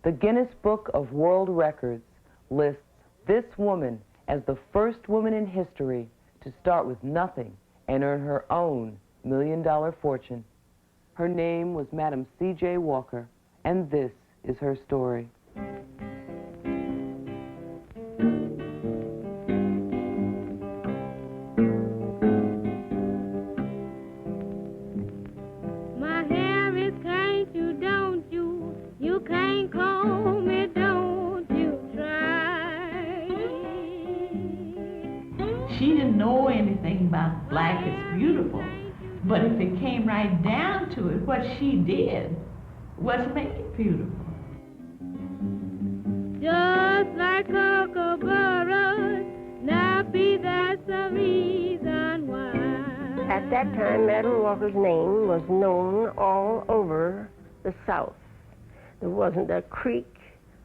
The Guinness Book of World Records lists this woman as the first woman in history to start with nothing and earn her own million-dollar fortune. Her name was Madame C.J. Walker, and this is her story. My hair is can't you, don't you? You can't comb it, don't you try. She didn't know anything about black is beautiful, but if it came right down to it, what she did was make it beautiful. Just like Kookaburra, nappy, that's the reason why. At that time, Madam Walker's name was known all over the South. There wasn't a creek,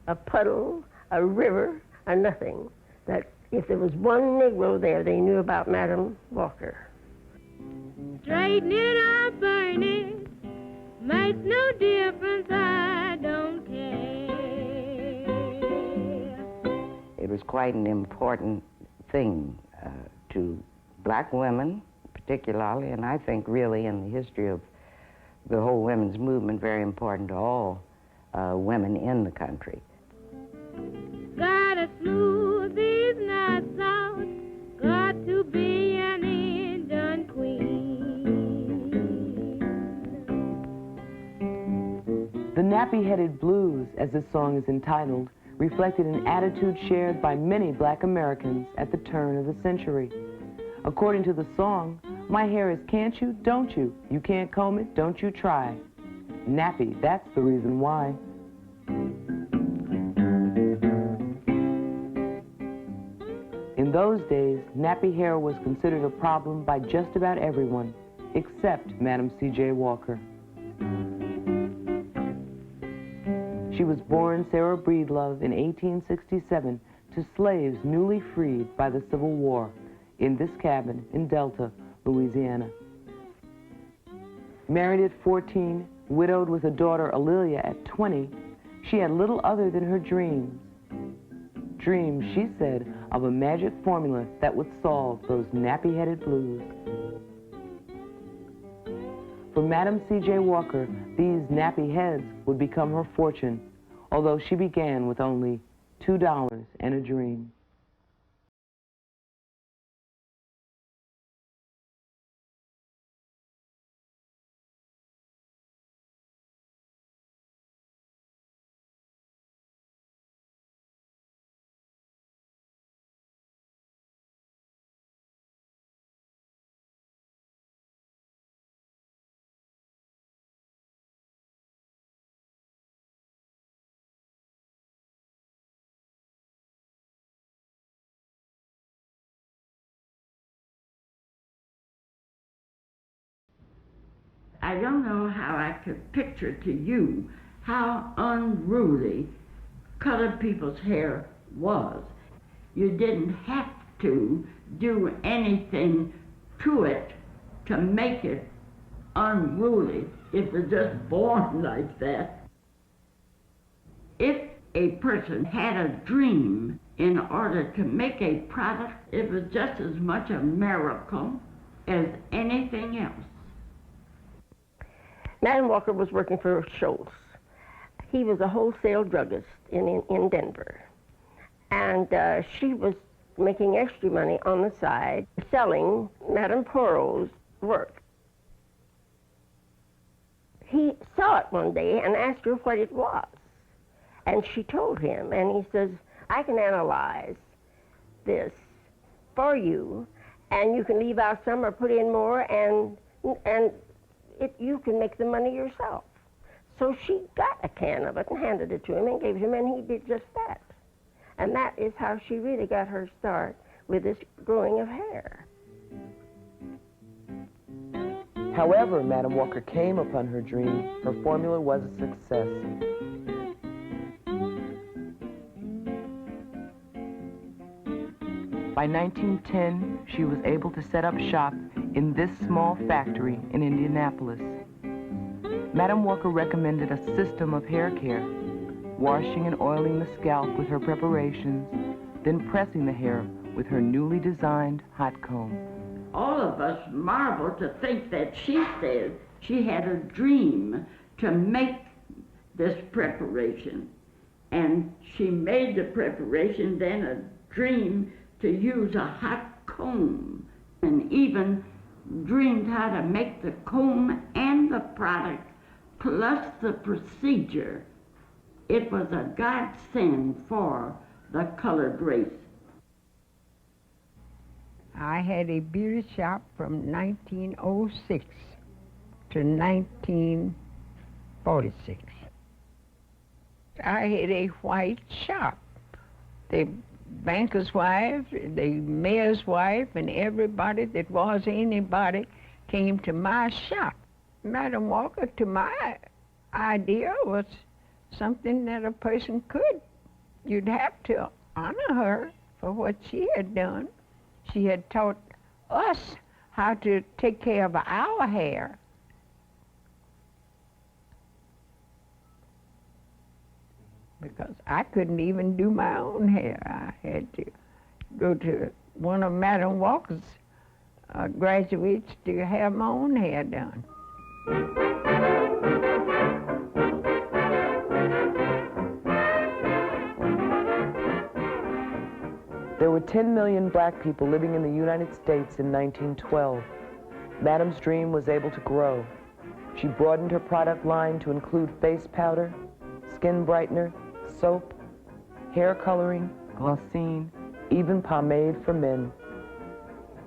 a puddle, a river, or nothing that if there was one Negro there, they knew about Madam Walker. Straighten it or burn it, makes no difference, I don't care. It was quite an important thing to black women, particularly, and I think really in the history of the whole women's movement, very important to all women in the country. Gotta smooth these knots out, got to be an Indian queen. The Nappy-Headed Blues, as this song is entitled, reflected an attitude shared by many black Americans at the turn of the century. According to the song, my hair is can't you, don't you? You can't comb it, don't you try. Nappy, that's the reason why. In those days, nappy hair was considered a problem by just about everyone, except Madame C.J. Walker. She was born Sarah Breedlove in 1867 to slaves newly freed by the Civil War in this cabin in Delta, Louisiana. Married at 14, widowed with a daughter, Aurelia, at 20, she had little other than her dreams. Dreams, she said, of a magic formula that would solve those nappy-headed blues. For Madame C.J. Walker, these nappy heads would become her fortune, although she began with only $2 and a dream. I don't know how I could picture to you how unruly colored people's hair was. You didn't have to do anything to it to make it unruly. It was just born like that. If a person had a dream in order to make a product, it was just as much a miracle as anything else. Madam Walker was working for Schultz. He was a wholesale druggist in Denver. And she was making extra money on the side, selling Madame Porot's work. He saw it one day and asked her what it was. And she told him, and he says, I can analyze this for you, and you can leave out some or put in more, and you can make the money yourself. So she got a can of it and handed it to him and gave him, and he did just that. And that is how she really got her start with this growing of hair. However Madam Walker came upon her dream, her formula was a success. By 1910, she was able to set up shop in this small factory in Indianapolis. Madam Walker recommended a system of hair care. washing and oiling the scalp with her preparations, then pressing the hair with her newly designed hot comb. All of us marvel to think that she said she had a dream to make this preparation. And she made the preparation, then a dream to use a hot comb, and even dreamed how to make the comb and the product plus the procedure. It was a godsend for the colored race. I had a beauty shop from 1906 to 1946. I had a white shop. The banker's wife, the mayor's wife, and everybody that was anybody came to my shop. Madam Walker, to my idea, was something that a person could. You'd have to honor her for what she had done. She had taught us how to take care of our hair. Because I couldn't even do my own hair. I had to go to one of Madam Walker's graduates to have my own hair done. There were 10 million black people living in the United States in 1912. Madam's dream was able to grow. She broadened her product line to include face powder, skin brightener, soap, hair coloring, glycine, even pomade for men.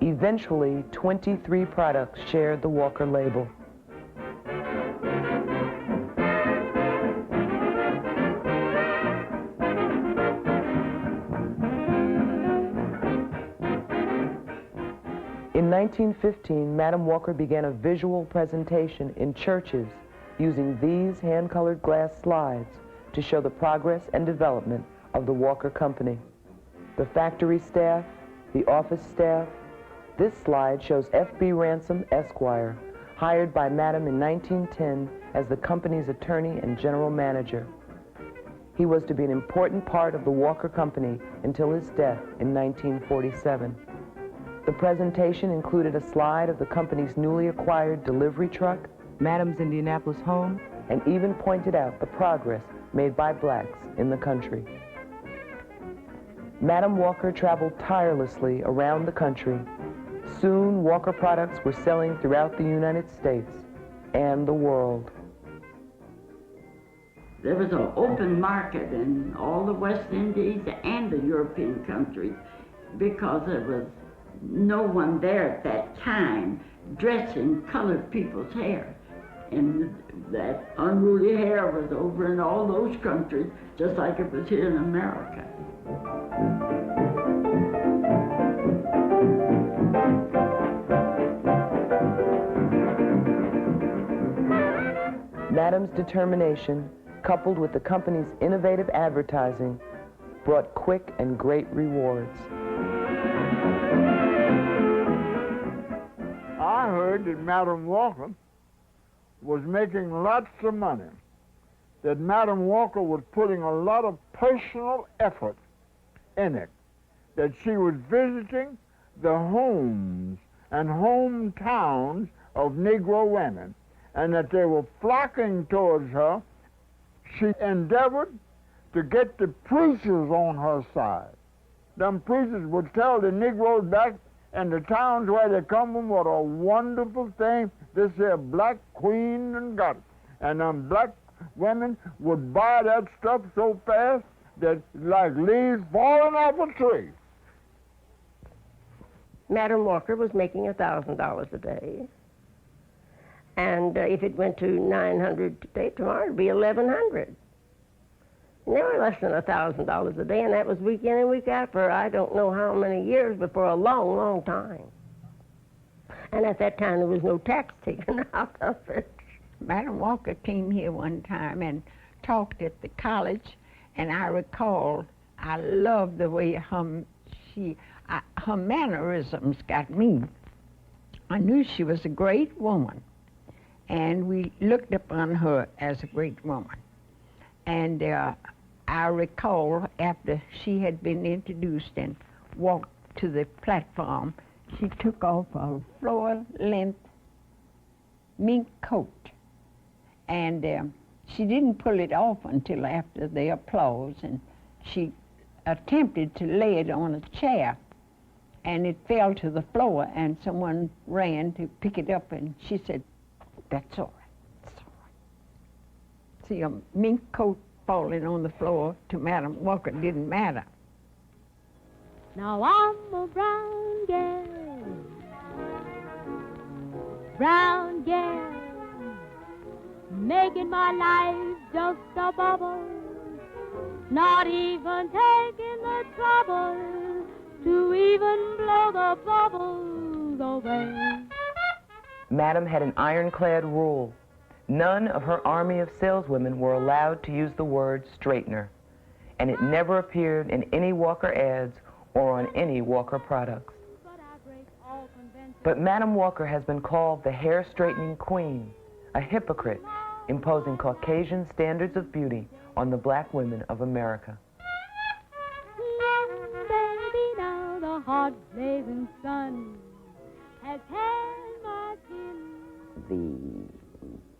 Eventually, 23 products shared the Walker label. In 1915, Madam Walker began a visual presentation in churches using these hand-colored glass slides to show the progress and development of the Walker Company. The factory staff, the office staff. This slide shows F.B. Ransom, Esquire, hired by Madam in 1910 as the company's attorney and general manager. He was to be an important part of the Walker Company until his death in 1947. The presentation included a slide of the company's newly acquired delivery truck, Madam's Indianapolis home, and even pointed out the progress made by blacks in the country. Madam Walker traveled tirelessly around the country. Soon, Walker products were selling throughout the United States and the world. There was an open market in all the West Indies and the European countries because there was no one there at that time dressing colored people's hair. And that unruly hair was over in all those countries, just like it was here in America. Madam's determination, coupled with the company's innovative advertising, brought quick and great rewards. I heard that Madam Walker was making lots of money, that Madam Walker was putting a lot of personal effort in it, that she was visiting the homes and hometowns of Negro women, and that they were flocking towards her. She endeavored to get the preachers on her side. Them preachers would tell the Negroes back in the towns where they come from what a wonderful thing this here black queen done got. And them black women would buy that stuff so fast that like leaves falling off a tree. Madam Walker was making $1,000 a day. And if it went to 900 today, tomorrow it'd be 1,100. And they were less than $1,000 a day, and that was week in and week out for I don't know how many years, but for a long, long time. And at that time, there was no tax taken out of it. Madam Walker came here one time and talked at the college, and I recall I loved the way her mannerisms got me. I knew she was a great woman, and we looked upon her as a great woman. And I recall after she had been introduced and walked to the platform, she took off a floor-length mink coat. And she didn't pull it off until after the applause, and she attempted to lay it on a chair, and it fell to the floor, and someone ran to pick it up, and she said, "That's all right, that's all right." See, a mink coat falling on the floor to Madam Walker didn't matter. Now I'm a brown girl, making my life just a bubble, not even taking the trouble to even blow the bubbles away. Madam had an ironclad rule. None of her army of saleswomen were allowed to use the word straightener, and it never appeared in any Walker ads or on any Walker products. But Madam Walker has been called the hair straightening queen, a hypocrite, imposing Caucasian standards of beauty on the black women of America. Baby, now the hot blazing sun has had my skin. The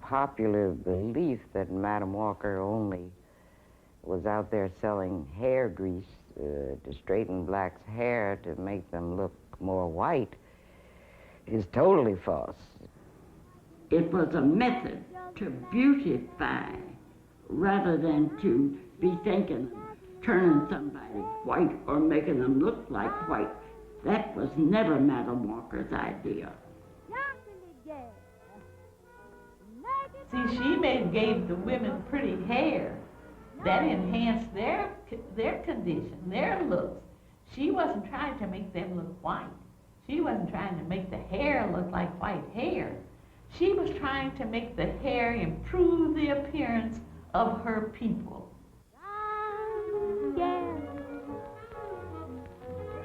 popular belief that Madam Walker only was out there selling hair grease to straighten blacks' hair to make them look more white is totally false. It was a method to beautify rather than to be thinking of turning somebody white or making them look like white. That was never Madam Walker's idea. See, she gave the women pretty hair. That enhanced their condition, their looks. She wasn't trying to make them look white. She wasn't trying to make the hair look like white hair. She was trying to make the hair improve the appearance of her people.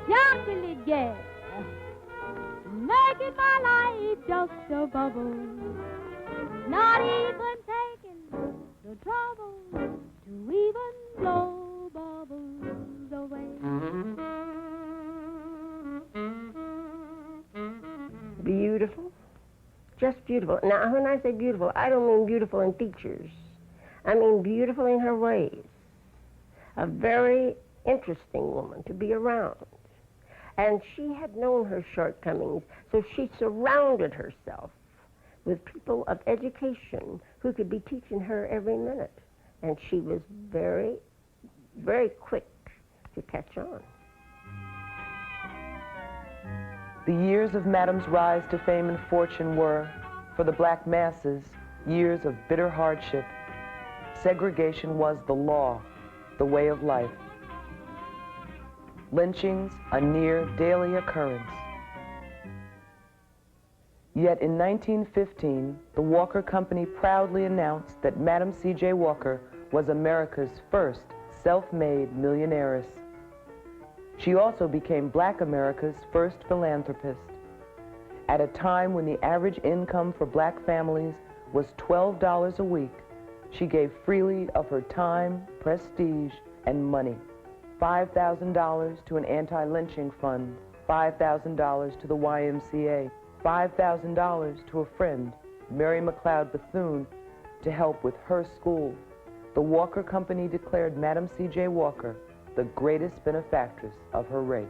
Chocolate girl, making my life just a bubble, not even taking the trouble to even blow bubbles away. Beautiful, just beautiful. Now, when I say beautiful, I don't mean beautiful in features. I mean beautiful in her ways. A very interesting woman to be around. And she had known her shortcomings, so she surrounded herself with people of education who could be teaching her every minute. And she was very, very quick to catch on. The years of Madam's rise to fame and fortune were, for the black masses, years of bitter hardship. Segregation was the law, the way of life. Lynchings, a near daily occurrence. Yet in 1915, the Walker Company proudly announced that Madame C.J. Walker was America's first self-made millionairess. She also became Black America's first philanthropist. At a time when the average income for black families was $12 a week, she gave freely of her time, prestige, and money. $5,000 to an anti-lynching fund, $5,000 to the YMCA, $5,000 to a friend, Mary McLeod Bethune, to help with her school. The Walker Company declared Madame C.J. Walker the greatest benefactress of her race.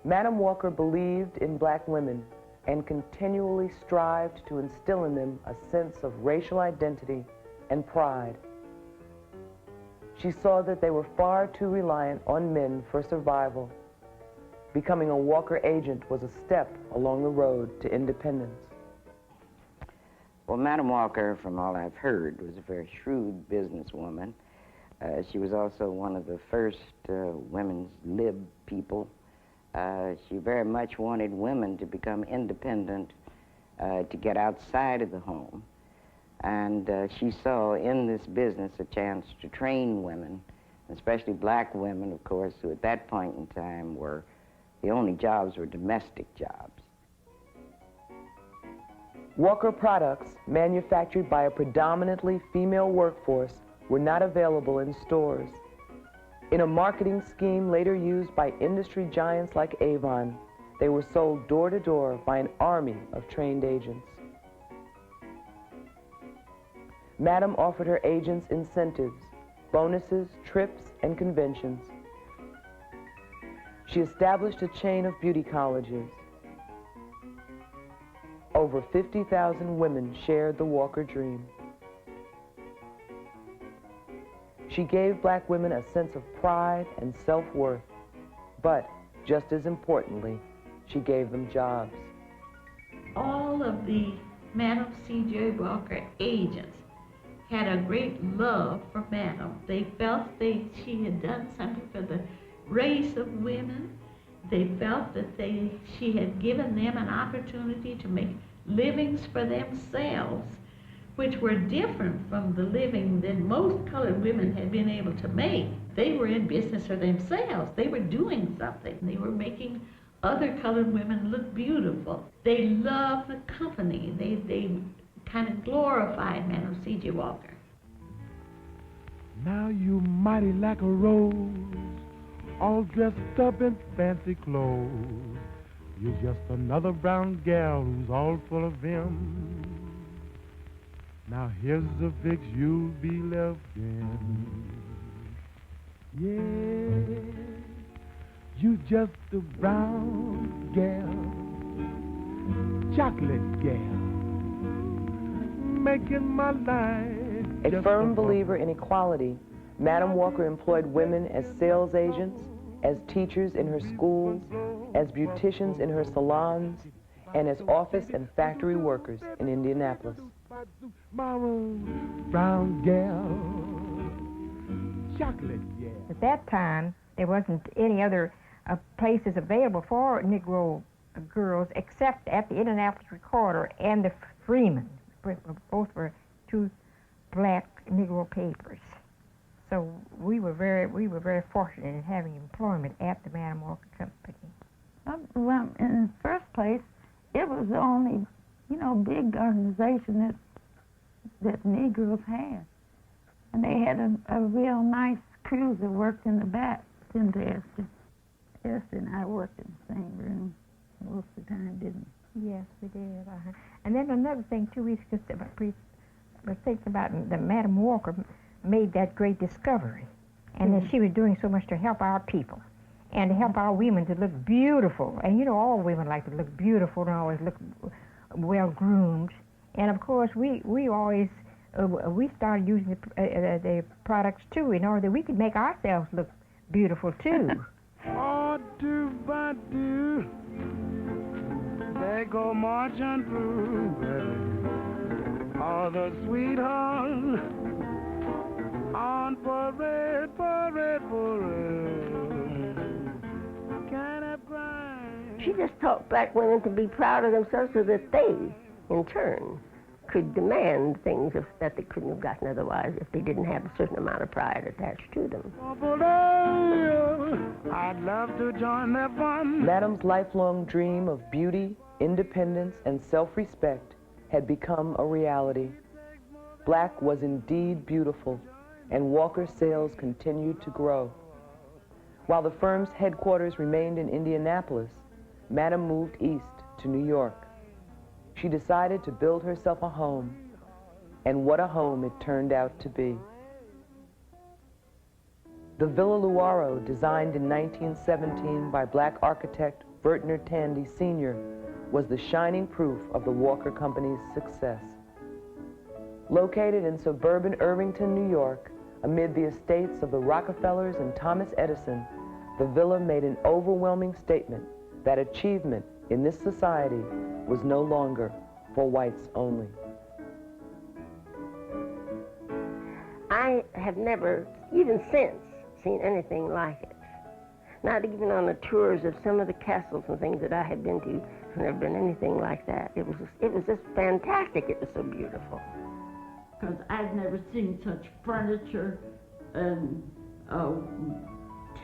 Madame Walker believed in black women and continually strived to instill in them a sense of racial identity and pride. She saw that they were far too reliant on men for survival. Becoming a Walker agent was a step along the road to independence. Well, Madam Walker, from all I've heard, was a very shrewd businesswoman. She was also one of the first women's lib people. She very much wanted women to become independent, to get outside of the home. And she saw in this business a chance to train women, especially black women, of course, who at that point in time were The only jobs were domestic jobs. Walker products manufactured by a predominantly female workforce were not available in stores. In a marketing scheme later used by industry giants like Avon, they were sold door to door by an army of trained agents. Madame offered her agents incentives, bonuses, trips, and conventions. She established a chain of beauty colleges. Over 50,000 women shared the Walker dream. She gave black women a sense of pride and self-worth, but just as importantly, she gave them jobs. All of the Madame C.J. Walker agents had a great love for Madame. They felt she had done something for the race of women. They felt that she had given them an opportunity to make livings for themselves, which were different from the living that most colored women had been able to make. They were in business for themselves. They were doing something. They were making other colored women look beautiful. They loved the company. They kind of glorified Madame C.J. Walker. Now you mighty like a rose, all dressed up in fancy clothes. You're just another brown gal who's all full of vim. Now here's the fix you'll be left in. Yeah, you just a brown gal, chocolate gal, making my life. A firm believer in equality, Madame Walker employed women as sales agents, as teachers in her schools, as beauticians in her salons, and as office and factory workers in Indianapolis. Brown gal, chocolate gal. At that time, there wasn't any other places available for Negro girls except at the Indianapolis Recorder and the Freeman. Both were two black Negro papers. So we were very fortunate in having employment at the Madame Walker Company. Well, in the first place, it was the only, big organization that Negroes had. And they had a real nice crew that worked in the back. Esther and I worked in the same room most of the time, didn't we? Yes, we did. And then another thing, too, we just were thinking about the Madame Walker made that great discovery. And that she was doing so much to help our people and to help our women to look beautiful. And all women like to look beautiful and always look well-groomed. And of course, we always, we started using the products too in order that we could make ourselves look beautiful too. Oh, do, they go marching through, baby. All the sweethearts on parade. Kind of grind. She just taught black women to be proud of themselves so that they, in turn, could demand things that they couldn't have gotten otherwise if they didn't have a certain amount of pride attached to them. I'd love to join their fun. Madame's lifelong dream of beauty, independence, and self-respect had become a reality. Black was indeed beautiful, and Walker's sales continued to grow. While the firm's headquarters remained in Indianapolis, Madame moved east to New York. She decided to build herself a home, and what a home it turned out to be. The Villa Luaro, designed in 1917 by black architect Vertner Tandy Sr., was the shining proof of the Walker Company's success. Located in suburban Irvington, New York, amid the estates of the Rockefellers and Thomas Edison, the villa made an overwhelming statement that achievement in this society was no longer for whites only. I have never, even since, seen anything like it. Not even on the tours of some of the castles and things that I had been to, there's never been anything like that. It was just fantastic. It was so beautiful. Because I'd never seen such furniture and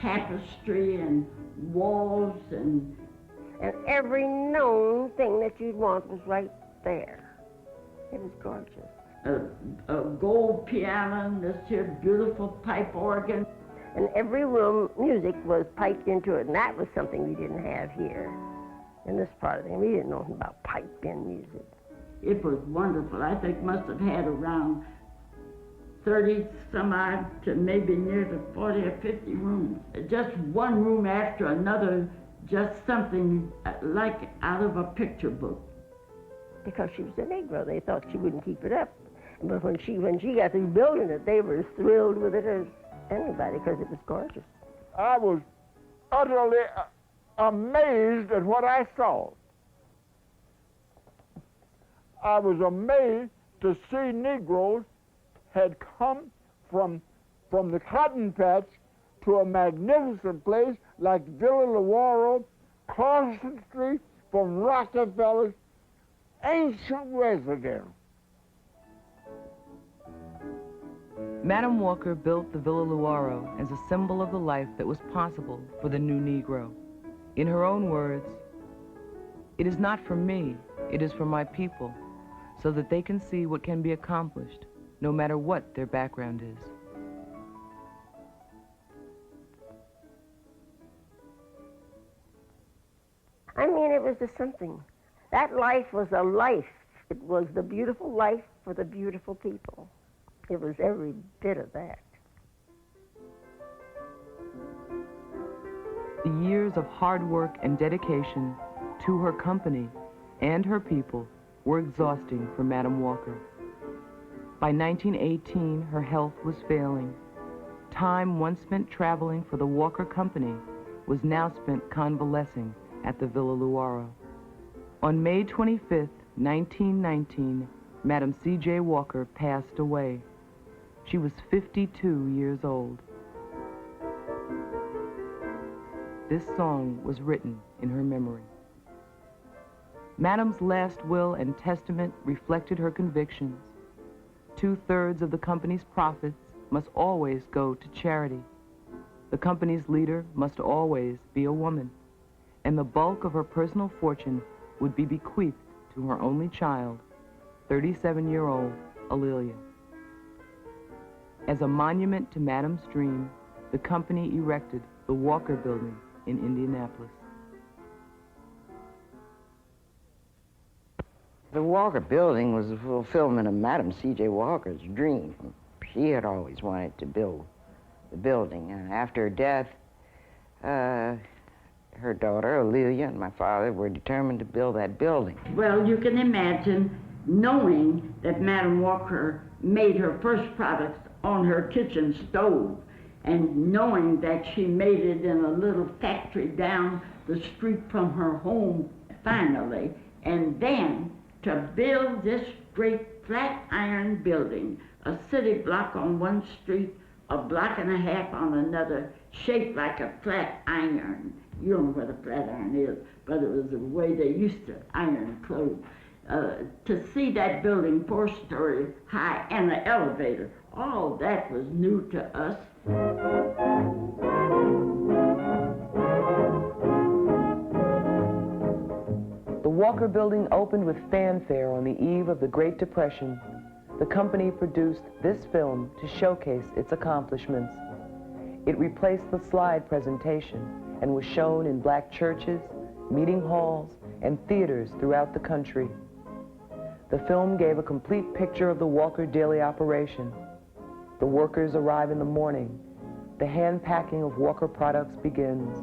tapestry and walls and every known thing that you'd want was right there. It was gorgeous. A gold piano and this here beautiful pipe organ. In every room, music was piped into it, and that was something we didn't have here in this part of the We didn't know about piped-in music. It was wonderful. I think must have had around 30 some odd to maybe near to 40 or 50 rooms. Just one room after another, just something like out of a picture book. Because she was a Negro, they thought she wouldn't keep it up. But when she got through building it, they were as thrilled with it as anybody because it was gorgeous. I was utterly amazed at what I saw. I was amazed to see Negroes had come from the cotton patch to a magnificent place like Villa Lawaro, Carson Street, from Rockefeller's ancient residence. Madam Walker built the Villa Lawaro as a symbol of the life that was possible for the new Negro. In her own words, "It is not for me, it is for my people, so that they can see what can be accomplished, no matter what their background is." I mean, it was just something. That life was a life. It was the beautiful life for the beautiful people. It was every bit of that. The years of hard work and dedication to her company and her people were exhausting for Madam Walker. By 1918, her health was failing. Time once spent traveling for the Walker Company was now spent convalescing at the Villa Lawaro. On May 25th, 1919, Madame C.J. Walker passed away. She was 52 years old. This song was written in her memory. Madame's last will and testament reflected her convictions. 2/3 of the company's profits must always go to charity. The company's leader must always be a woman, and the bulk of her personal fortune would be bequeathed to her only child, 37-year-old Aurelia. As a monument to Madame's dream, the company erected the Walker Building in Indianapolis. The Walker Building was a fulfillment of Madame C.J. Walker's dream. She had always wanted to build the building, and after her death, her daughter, Aurelia, and my father were determined to build that building. Well, you can imagine knowing that Madam Walker made her first products on her kitchen stove, and knowing that she made it in a little factory down the street from her home finally, and then to build this great flat iron building, a city block on one street, a block and a half on another, shaped like a flat iron. You don't know what a flat iron is, but it was the way they used to iron clothes. To see that building 4-story high and an elevator, all that was new to us. The Walker Building opened with fanfare on the eve of the Great Depression. The company produced this film to showcase its accomplishments. It replaced the slide presentation and was shown in black churches, meeting halls, and theaters throughout the country. The film gave a complete picture of the Walker daily operation. The workers arrive in the morning. The hand packing of Walker products begins.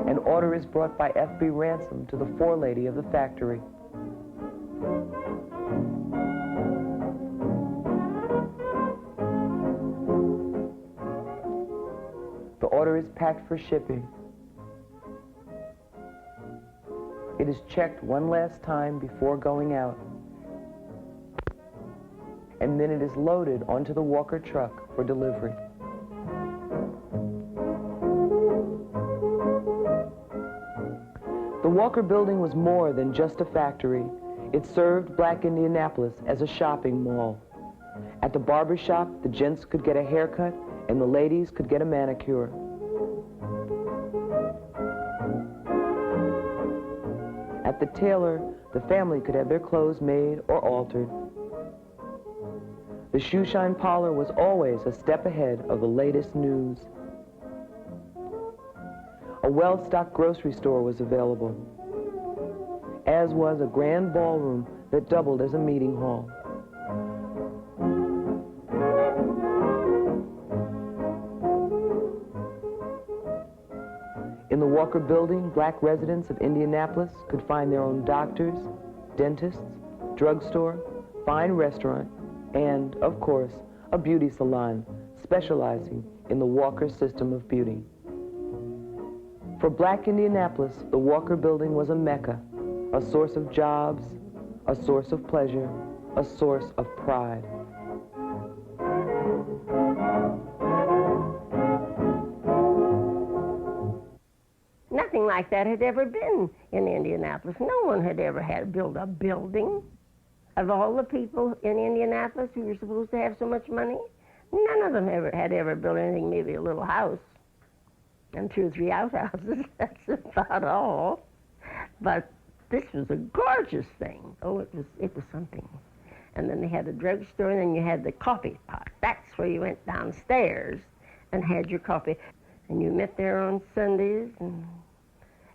An order is brought by F.B. Ransom to the forelady of the factory. The order is packed for shipping. It is checked one last time before going out. And then it is loaded onto the Walker truck for delivery. The Walker Building was more than just a factory. It served black Indianapolis as a shopping mall. At the barber shop, the gents could get a haircut and the ladies could get a manicure. At the tailor, the family could have their clothes made or altered. The shoeshine parlor was always a step ahead of the latest news. A well-stocked grocery store was available, as was a grand ballroom that doubled as a meeting hall. In the Walker Building, black residents of Indianapolis could find their own doctors, dentists, drugstore, fine restaurant, and, of course, a beauty salon specializing in the Walker system of beauty. For black Indianapolis, the Walker Building was a mecca, a source of jobs, a source of pleasure, a source of pride. Nothing like that had ever been in Indianapolis. No one had ever had to build a building. Of all the people in Indianapolis who were supposed to have so much money, none of them had ever built anything, maybe a little house and 2 or 3 outhouses. That's about all. But this was a gorgeous thing. Oh, it was something. And then they had the drugstore, and then you had the coffee pot. That's where you went downstairs and had your coffee. And you met there on Sundays and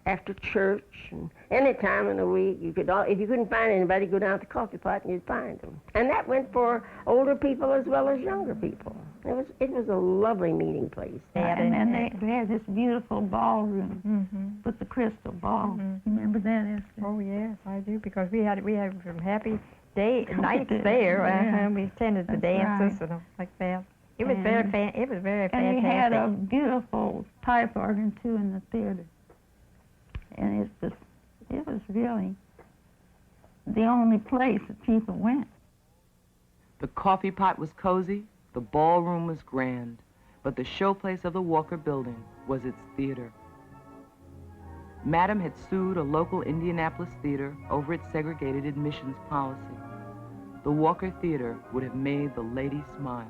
after church, and any time in the week. You could, if you couldn't find anybody, go down to the coffee pot and you'd find them. And that went for older people as well as younger people. It was a lovely meeting place. And then they had this beautiful ballroom with the crystal ball. You remember that, Esther? Oh yes, I do, because we had some happy nights there. Yeah. We attended the That's dances right. and like that. It was very fantastic. And we had a beautiful pipe organ too in the theater. And it was really the only place that people went. The coffee pot was cozy, the ballroom was grand, but the showplace of the Walker Building was its theater. Madame had sued a local Indianapolis theater over its segregated admissions policy. The Walker Theater would have made the lady smile.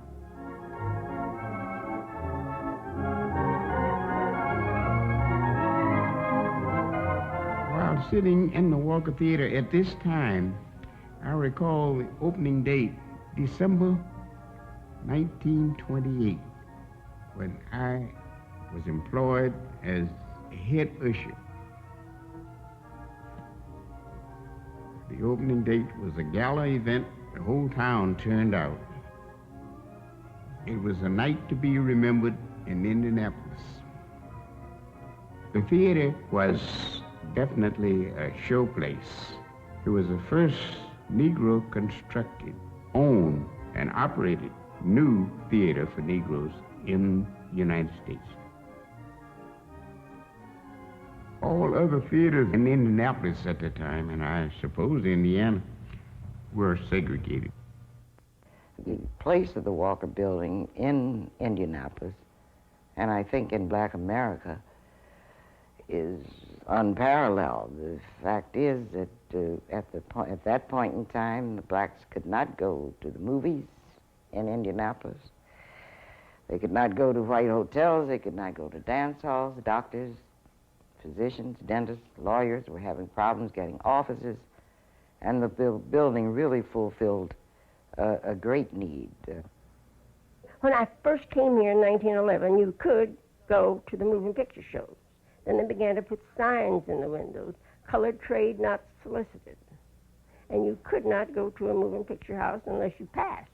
While sitting in the Walker Theater at this time, I recall the opening date, December 1928, when I was employed as a head usher. The opening date was a gala event. The whole town turned out. It was a night to be remembered in Indianapolis. The theater was definitely a showplace. It was the first Negro constructed, owned, and operated new theater for Negroes in the United States. All other theaters in Indianapolis at the time, and I suppose Indiana, were segregated. The place of the Walker Building in Indianapolis, and I think in Black America, is unparalleled. The fact is that at that point in time, the blacks could not go to the movies in Indianapolis. They could not go to white hotels. They could not go to dance halls. Doctors, physicians, dentists, lawyers were having problems getting offices, and the building really fulfilled a great need. When I first came here in 1911, you could go to the moving picture shows. Then they began to put signs in the windows, colored trade not solicited. And you could not go to a moving picture house unless you passed.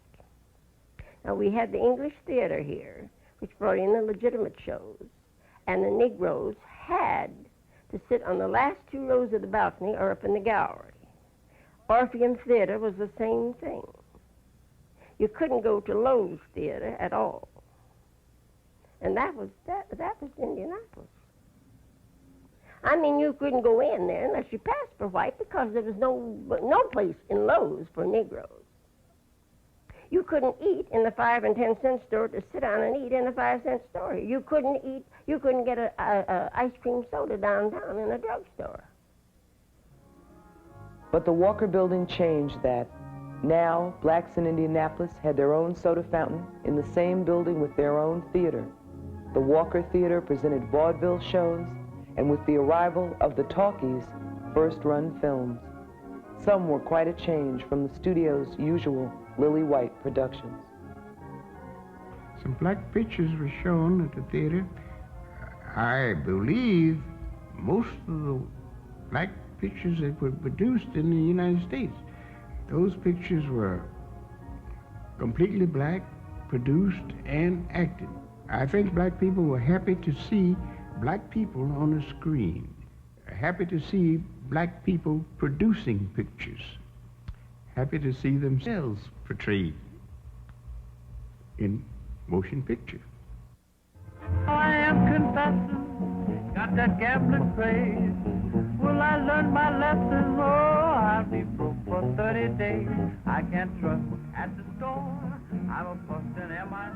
Now, we had the English theater here, which brought in the legitimate shows, and the Negroes had to sit on the last 2 rows of the balcony or up in the gallery. Orpheum Theater was the same thing. You couldn't go to Lowe's Theater at all. And that was Indianapolis. I mean, you couldn't go in there unless you passed for white, because there was no place in Lowe's for Negroes. You couldn't eat in the 5 and 10 cent store to sit down and eat in a 5-cent store. You couldn't get a ice cream soda downtown in a drugstore. But the Walker Building changed that. Now, blacks in Indianapolis had their own soda fountain in the same building with their own theater. The Walker Theater presented vaudeville shows, and with the arrival of the talkies, first-run films. Some were quite a change from the studio's usual lily white productions. Some black pictures were shown at the theater. I believe most of the black pictures that were produced in the United States, those pictures were completely black, produced and acted. I think black people were happy to see black people on the screen, happy to see black people producing pictures, happy to see themselves portrayed in motion picture. I am confessing, got that gambling craze. Will I learn my lesson? Oh, I'll be broke for 30 days. I can't trust at the store. I'm a bustin' am I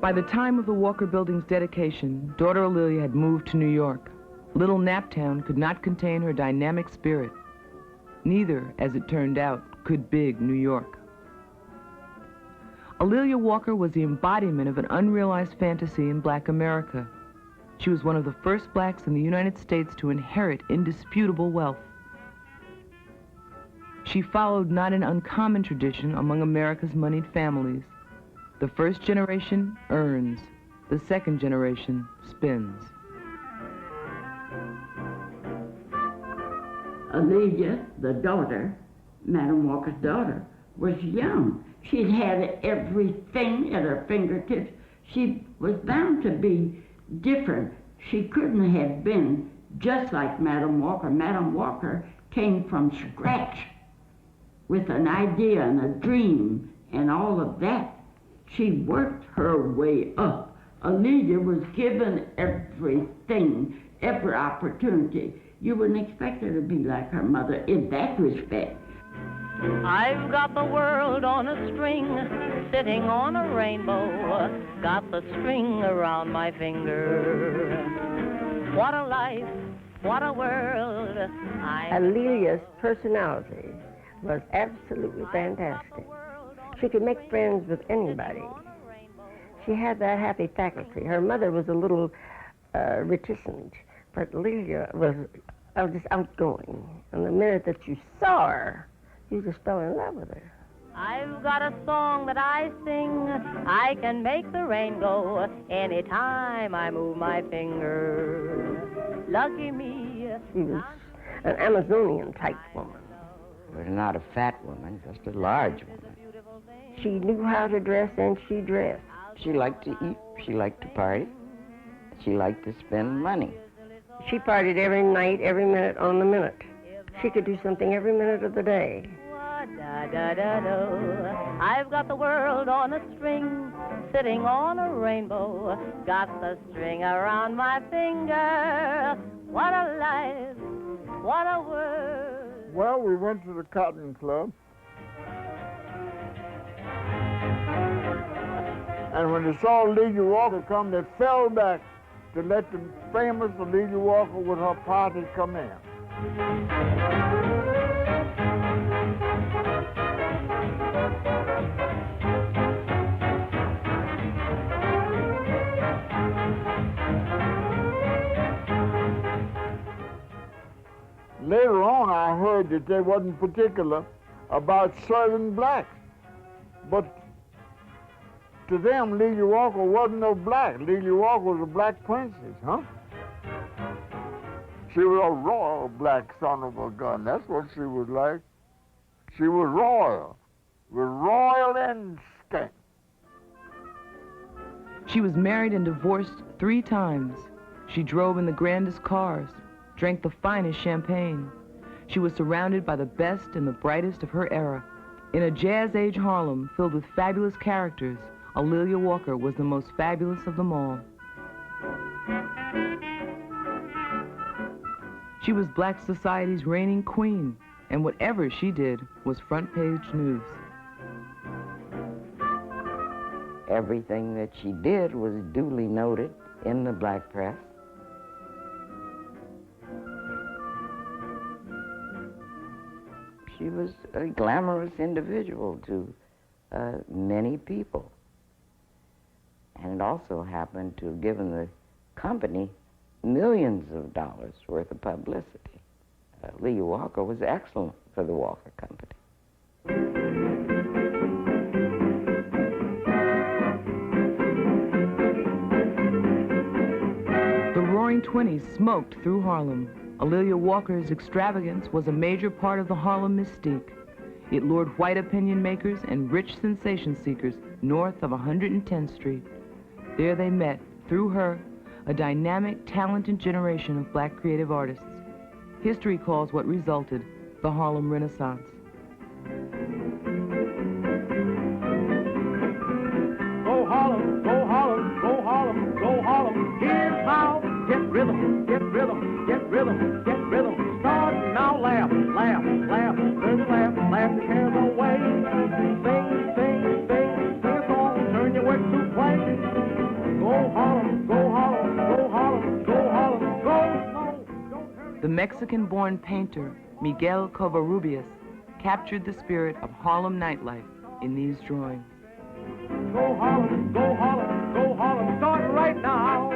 By the time of the Walker Building's dedication, daughter Aurelia had moved to New York. Little Naptown could not contain her dynamic spirit. Neither, as it turned out, could big New York. Aurelia Walker was the embodiment of an unrealized fantasy in black America. She was one of the first blacks in the United States to inherit indisputable wealth. She followed not an uncommon tradition among America's moneyed families. The first generation earns, the second generation spends. Aurelia, the daughter, Madame Walker's daughter, was young. She'd had everything at her fingertips. She was bound to be different. She couldn't have been just like Madame Walker. Madame Walker came from scratch with an idea and a dream and all of that. She worked her way up. Aurelia was given everything, every opportunity. You wouldn't expect her to be like her mother in that respect. I've got the world on a string, sitting on a rainbow, got the string around my finger. What a life, what a world. Aurelia's personality was absolutely fantastic. She could make friends with anybody. She had that happy faculty. Her mother was a little reticent, but Aurelia was just outgoing. And the minute that you saw her, you just fell in love with her. I've got a song that I sing. I can make the rain go anytime I move my finger. Lucky me. She was an Amazonian-type woman. She was not a fat woman, just a large woman. She knew how to dress, and she dressed. She liked to eat. She liked to party. She liked to spend money. She partied every night, every minute on the minute. She could do something every minute of the day. I've got the world on a string, sitting on a rainbow, got the string around my finger. What a life, what a world. Well, we went to the Cotton Club. And when they saw Aurelia Walker come, they fell back to let the famous Aurelia Walker with her party come in. Later on, I heard that they wasn't particular about serving blacks, but to them, Aurelia Walker wasn't no black. Aurelia Walker was a black princess, huh? She was a royal black son of a gun. That's what she was like. She was royal, with royal instinct. She was married and divorced 3 times. She drove in the grandest cars, drank the finest champagne. She was surrounded by the best and the brightest of her era. In a jazz-age Harlem filled with fabulous characters, Aurelia Walker was the most fabulous of them all. She was black society's reigning queen, and whatever she did was front-page news. Everything that she did was duly noted in the black press. she was a glamorous individual to many people. And it also happened to have given the company millions of dollars worth of publicity. Leah Walker was excellent for the Walker Company. The Roaring Twenties smoked through Harlem. Aaliyah Walker's extravagance was a major part of the Harlem mystique. It lured white opinion makers and rich sensation seekers north of 110th Street. There they met, through her, a dynamic, talented generation of black creative artists. History calls what resulted the Harlem Renaissance. Go Harlem, go Harlem, go Harlem, go Harlem. Here's how. Get rhythm, get rhythm, get rhythm, get rhythm. Start now, laugh, laugh, laugh, turn to laugh, laugh your cares away. Sing, sing, sing, sing a song, turn your work to play. Go Harlem, go Harlem, go Harlem, go Harlem, go. The Mexican-born painter Miguel Covarrubias captured the spirit of Harlem nightlife in these drawings. Go Harlem, go Harlem, go Harlem, start right now.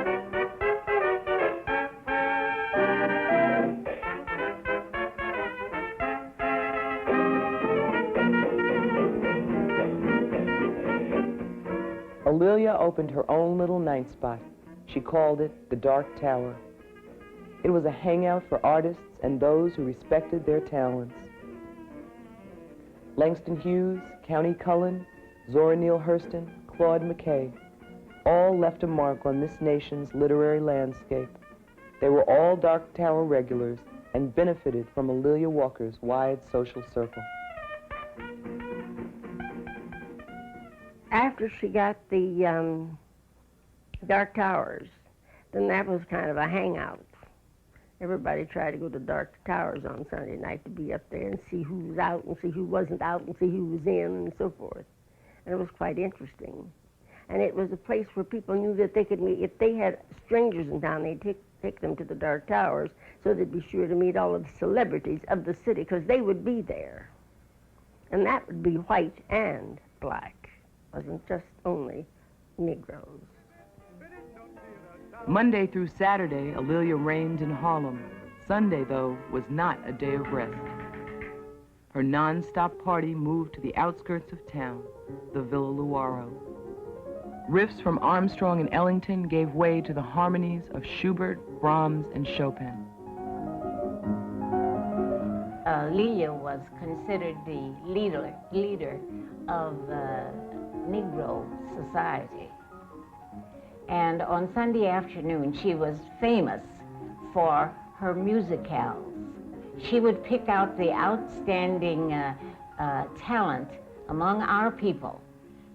Aaliyah opened her own little night spot. She called it the Dark Tower. It was a hangout for artists and those who respected their talents. Langston Hughes, Countee Cullen, Zora Neale Hurston, Claude McKay, all left a mark on this nation's literary landscape. They were all Dark Tower regulars and benefited from Aaliyah Walker's wide social circle. After she got the Dark Towers, then that was kind of a hangout. Everybody tried to go to Dark Towers on Sunday night to be up there and see who was out and see who wasn't out and see who was in and so forth. And it was quite interesting. And it was a place where people knew that they could meet. If they had strangers in town, they'd take them to the Dark Towers so they'd be sure to meet all of the celebrities of the city because they would be there. And that would be white and black. It wasn't just only Negroes. Monday through Saturday, Aaliyah reigned in Harlem. Sunday, though, was not a day of rest. Her non-stop party moved to the outskirts of town, the Villa Luaro. Riffs from Armstrong and Ellington gave way to the harmonies of Schubert, Brahms, and Chopin. Aaliyah was considered the leader of Negro society. And on Sunday afternoon, she was famous for her musicals. She would pick out the outstanding talent among our people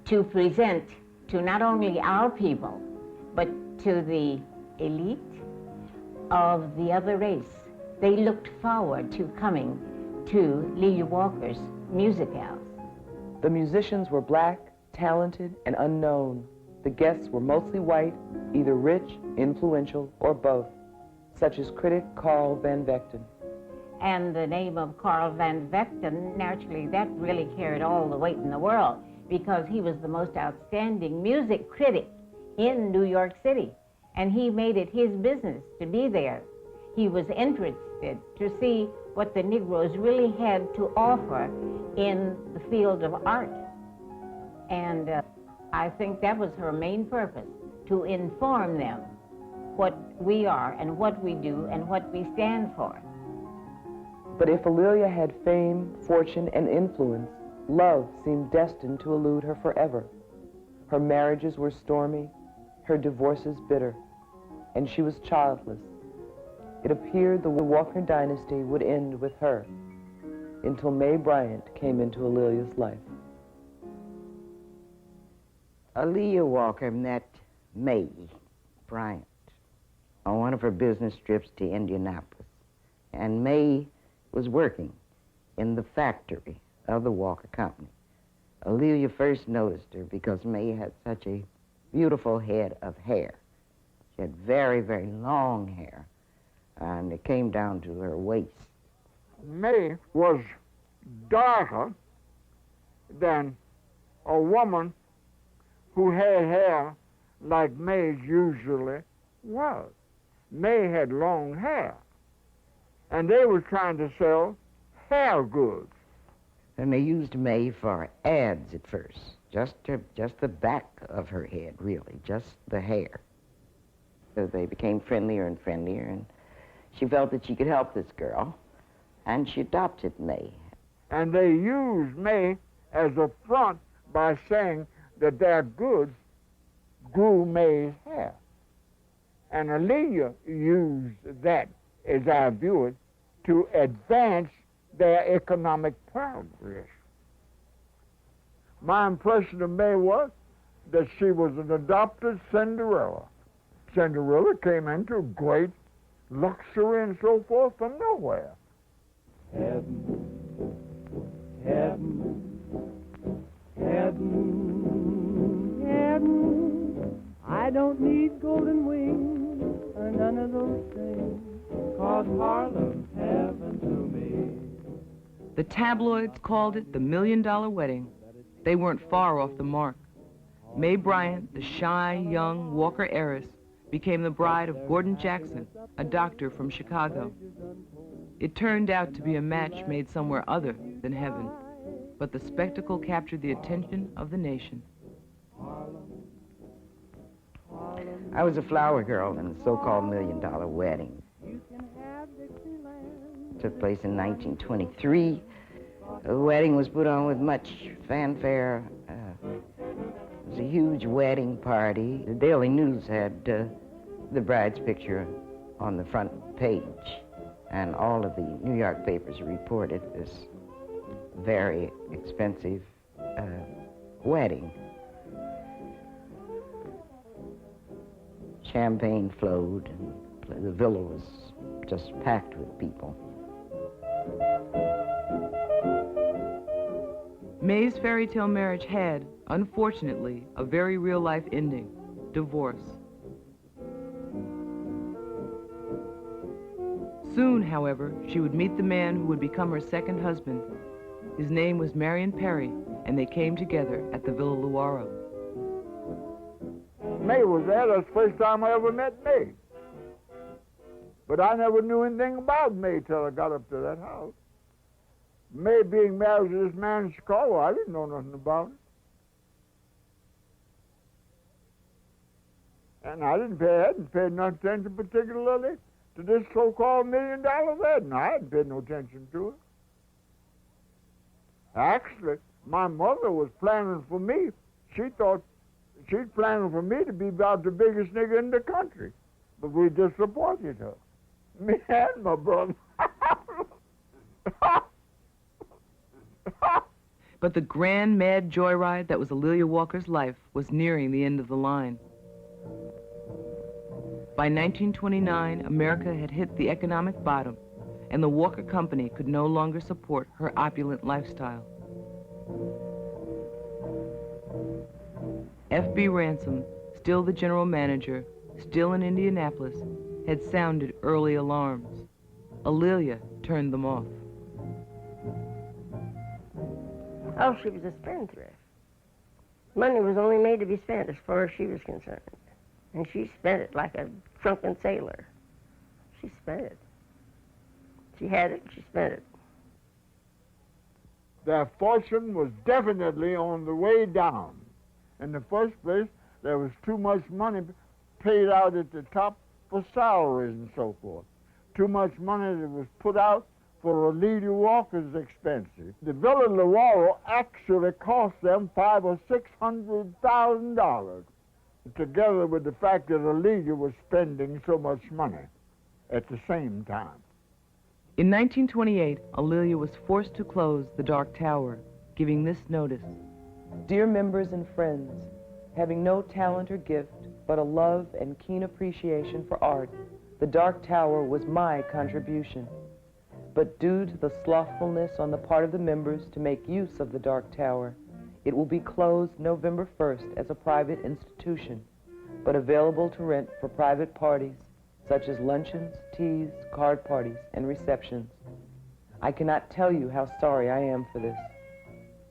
to present to not only our people, but to the elite of the other race. They looked forward to coming to Leah Walker's musicals. The musicians were black, talented, and unknown. The guests were mostly white, either rich, influential, or both, such as critic Carl Van Vechten. And the name of Carl Van Vechten, naturally, that really carried all the weight in the world because he was the most outstanding music critic in New York City. And he made it his business to be there. He was interested to see what the Negroes really had to offer in the field of art. And I think that was her main purpose, to inform them what we are and what we do and what we stand for. But if Aaliyah had fame, fortune, and influence, love seemed destined to elude her forever. Her marriages were stormy, her divorces bitter, and she was childless. It appeared the Walker dynasty would end with her, until Mae Bryant came into Aaliyah's life. Aaliyah Walker met Mae Bryant on one of her business trips to Indianapolis. And Mae was working in the factory of the Walker Company. Aaliyah first noticed her because Mae had such a beautiful head of hair. She had very, very long hair, and it came down to her waist. Mae was darker than a woman who had hair like May's usually was. May had long hair, and they were trying to sell hair goods. And they used May for ads at first, just the back of her head, really, just the hair. So they became friendlier and friendlier, and she felt that she could help this girl, and she adopted May. And they used May as a front by saying that their goods grew May's hair. And Aaliyah used that, as I view it, to advance their economic progress. My impression of May was that she was an adopted Cinderella. Cinderella came into great luxury and so forth from nowhere. Heaven, heaven, heaven, heaven. I don't need golden wings or none of those things, 'cause Harlem's heaven to me. The tabloids called it the $1 Million Wedding. They weren't far off the mark. May Bryant, the shy, young Walker heiress, became the bride of Gordon Jackson, a doctor from Chicago. It turned out to be a match made somewhere other than heaven, but the spectacle captured the attention of the nation. I was a flower girl in the so-called $1 Million Wedding. It took place in 1923. The wedding was put on with much fanfare. It was a huge wedding party. The Daily News had the bride's picture on the front page, and all of the New York papers reported this very expensive wedding. Champagne flowed, and the villa was just packed with people. May's fairy tale marriage had, unfortunately, a very real-life ending: divorce. Soon, however, she would meet the man who would become her second husband. His name was Marion Perry, and they came together at the Villa Luaro. May was there. That's the first time I ever met May. But I never knew anything about May till I got up to that house. May being married to this man in Chicago, I didn't know nothing about it. And I hadn't paid no attention particularly to this so-called $1 Million wedding. I hadn't paid no attention to it. Actually, my mother was planning for me. She thought she's planning for me to be about the biggest nigga in the country. But we disappointed her. Me and my brother. But the grand, mad joyride that was Aaliyah Walker's life was nearing the end of the line. By 1929, America had hit the economic bottom, and the Walker Company could no longer support her opulent lifestyle. F.B. Ransom, still the general manager, still in Indianapolis, had sounded early alarms. Aaliyah turned them off. Oh, she was a spendthrift. Money was only made to be spent as far as she was concerned. And she spent it like a drunken sailor. She spent it. She had it, she spent it. Their fortune was definitely on the way down. In the first place, there was too much money paid out at the top for salaries and so forth. Too much money that was put out for Aaliyah Walker's expenses. The Villa Luaro actually cost them $500,000 or $600,000, together with the fact that Aaliyah was spending so much money at the same time. In 1928, Aaliyah was forced to close the Dark Tower, giving this notice: "Dear members and friends, having no talent or gift, but a love and keen appreciation for art, the Dark Tower was my contribution. But due to the slothfulness on the part of the members to make use of the Dark Tower, it will be closed November 1st as a private institution, but available to rent for private parties, such as luncheons, teas, card parties, and receptions. I cannot tell you how sorry I am for this.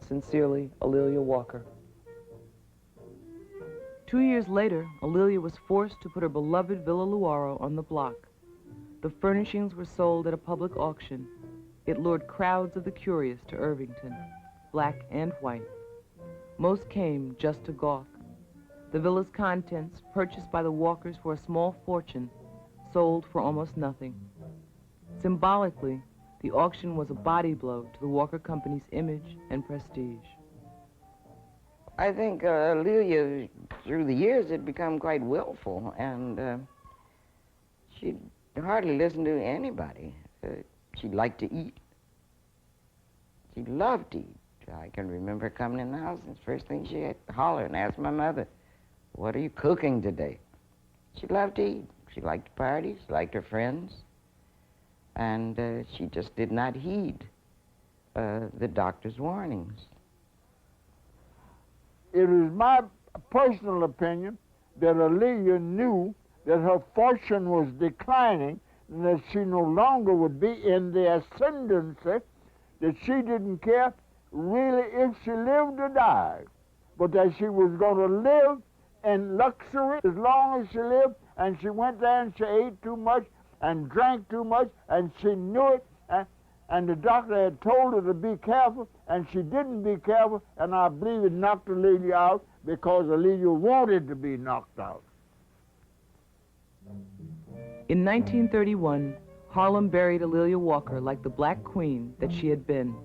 Sincerely, Aurelia Walker. 2 years later, Aurelia was forced to put her beloved Villa Luaro on the block. The furnishings were sold at a public auction. It lured crowds of the curious to Irvington, black and white. Most came just to gawk. The villa's contents, purchased by the Walkers for a small fortune, sold for almost nothing. Symbolically, the auction was a body blow to the Walker Company's image and prestige. I think Aurelia, through the years, had become quite willful, and she hardly listened to anybody. She liked to eat. She loved to eat. I can remember coming in the house, and the first thing she had to holler and ask my mother, "What are you cooking today?" She loved to eat. She liked to party. She liked her friends. And she just did not heed the doctor's warnings. It is my personal opinion that Aurelia knew that her fortune was declining and that she no longer would be in the ascendancy, that she didn't care really if she lived or died, but that she was going to live in luxury as long as she lived, and she went there and she ate too much and drank too much, and she knew it, and the doctor had told her to be careful, and she didn't be careful, and I believe it knocked Aurelia out because Aurelia wanted to be knocked out. In 1931, Harlem buried Aurelia Walker like the black queen that she had been.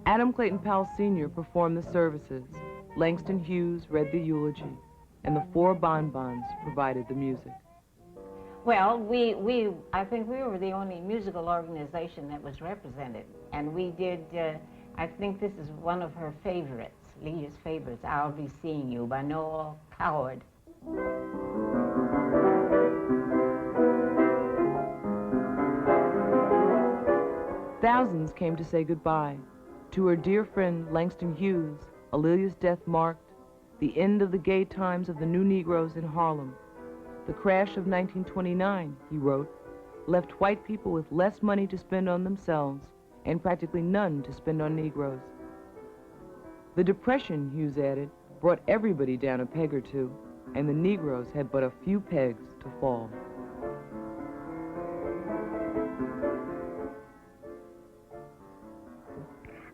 Adam Clayton Powell Sr. performed the services. Langston Hughes read the eulogy, and the 4 bonbons provided the music. Well, I think we were the only musical organization that was represented, and we did, I think this is one of her favorites, Leah's favorites, "I'll Be Seeing You" by Noel Coward. Thousands came to say goodbye. To her dear friend Langston Hughes, Aurelia's death marked the end of the gay times of the new Negroes in Harlem. The crash of 1929, he wrote, left white people with less money to spend on themselves and practically none to spend on Negroes. The Depression, Hughes added, brought everybody down a peg or two, and the Negroes had but a few pegs to fall.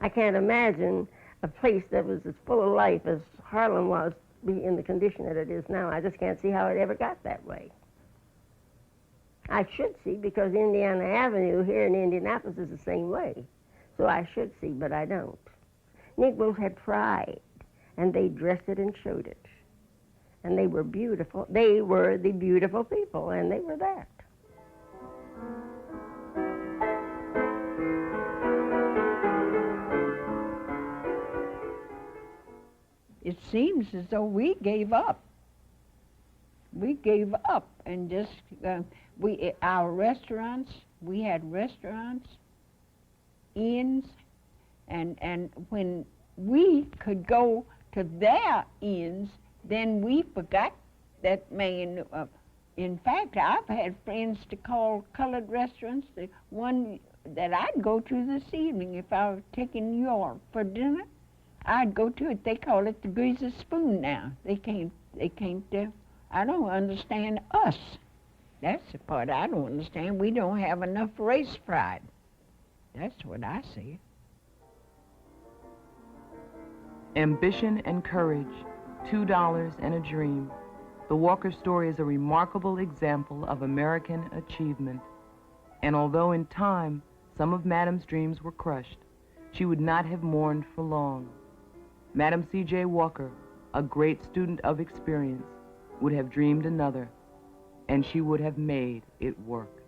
I can't imagine a place that was as full of life as Harlem was be in the condition that it is now. I just can't see how it ever got that way. I should see, because Indiana Avenue here in Indianapolis is the same way. So I should see, but I don't. Negroes had pride, and they dressed it and showed it. And they were beautiful. They were the beautiful people, and they were that. It seems as though we gave up. We gave up and just, our restaurants, we had restaurants, inns, and when we could go to their inns, then we forgot that man. In fact, I've had friends to call colored restaurants. The one that I'd go to this evening, if I was taking New York for dinner, I'd go to it. They call it the Greasy Spoon now. They can't, I don't understand us. That's the part I don't understand. We don't have enough race pride. That's what I see. Ambition and courage, $2 and a dream. The Walker story is a remarkable example of American achievement. And although in time some of Madame's dreams were crushed, she would not have mourned for long. Madame C.J. Walker, a great student of experience, would have dreamed another, and she would have made it work.